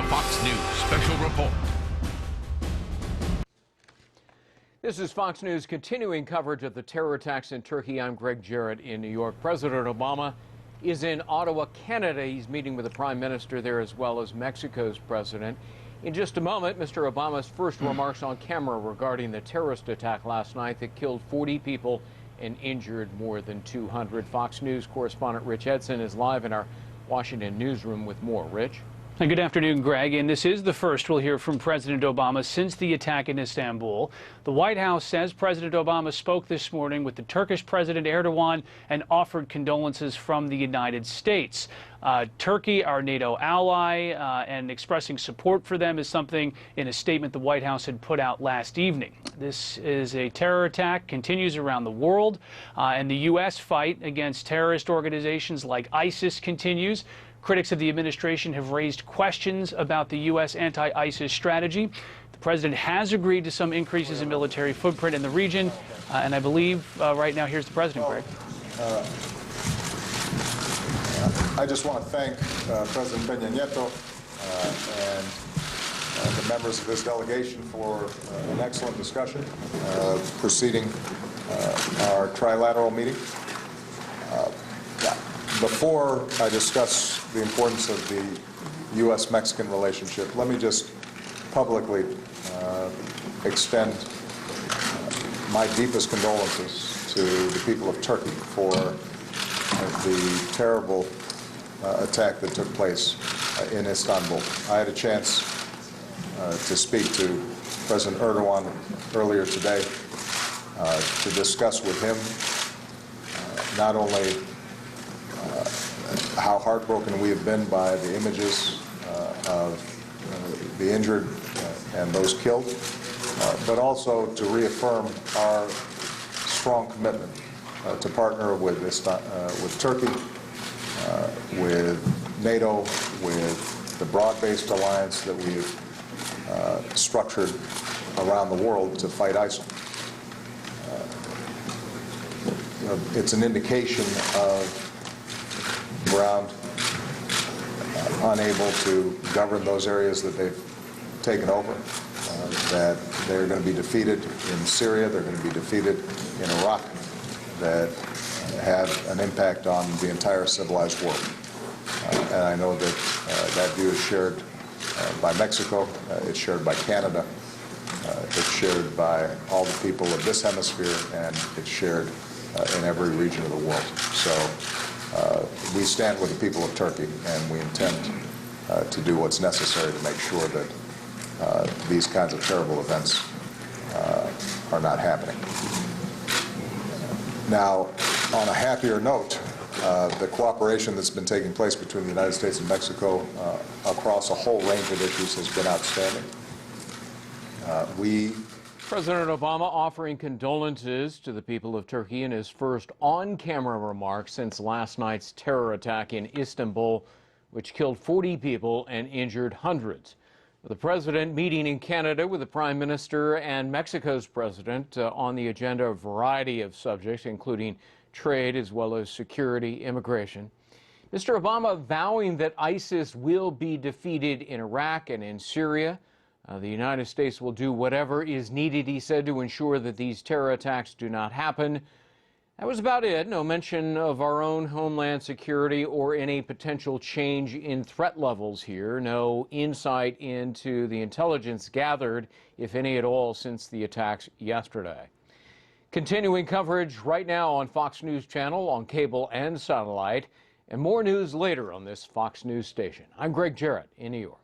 Fox News Special Report. This is Fox News continuing coverage of the terror attacks in Turkey. I'm Greg Jarrett in New York. President Obama is in Ottawa, Canada. He's meeting with the Prime Minister there as well as Mexico's president. In just a moment, Mr. Obama's first remarks on camera regarding the terrorist attack last night that killed 40 people and injured more than 200. Fox News correspondent Rich Edson is live in our Washington newsroom with more. Rich? Good afternoon, Greg. And this is the first we'll hear from President Obama since the attack in Istanbul. The White House says President Obama spoke this morning with the Turkish President Erdogan and offered condolences from the United States. Turkey, our NATO ally, and expressing support for them is something in a statement the White House had put out last evening. This is a terror attack, continues around the world, and the U.S. fight against terrorist organizations like ISIS continues. Critics of the administration have raised questions about the U.S. anti-ISIS strategy. The president has agreed to some increases in military footprint in the region, and I believe right now, here's the president, Greg. I just want to thank President Peña Nieto and the members of this delegation for an excellent discussion preceding our trilateral meeting. Before I discuss the importance of the U.S.-Mexican relationship, let me just publicly extend my deepest condolences to the people of Turkey for the terrible attack that took place in Istanbul. I had a chance to speak to President Erdogan earlier today to discuss with him not only how heartbroken we have been by the images of the injured and those killed, but also to reaffirm our strong commitment to partner with Turkey, with NATO, with the broad-based alliance that we've structured around the world to fight ISIL. It's an indication of ground unable to govern those areas that they've taken over, that they're going to be defeated in Syria, they're going to be defeated in Iraq, that have an impact on the entire civilized world. And I know that that view is shared by Mexico, it's shared by Canada, it's shared by all the people of this hemisphere, and it's shared in every region of the world. So we stand with the people of Turkey, and we intend to do what's necessary to make sure that these kinds of terrible events are not happening. Now, on a happier note, the cooperation that's been taking place between the United States and Mexico across a whole range of issues has been outstanding. President Obama offering condolences to the people of Turkey in his first on-camera remarks since last night's terror attack in Istanbul, which killed 40 people and injured hundreds. The president meeting in Canada with the Prime Minister and Mexico's president on the agenda a variety of subjects, including trade as well as security, immigration. Mr. Obama vowing that ISIS will be defeated in Iraq and in Syria. The United States will do whatever is needed, he said, to ensure that these terror attacks do not happen. That was about it. No mention of our own homeland security or any potential change in threat levels here. No insight into the intelligence gathered, if any at all, since the attacks yesterday. Continuing coverage right now on Fox News Channel, on cable and satellite, and more news later on this Fox News station. I'm Greg Jarrett in New York.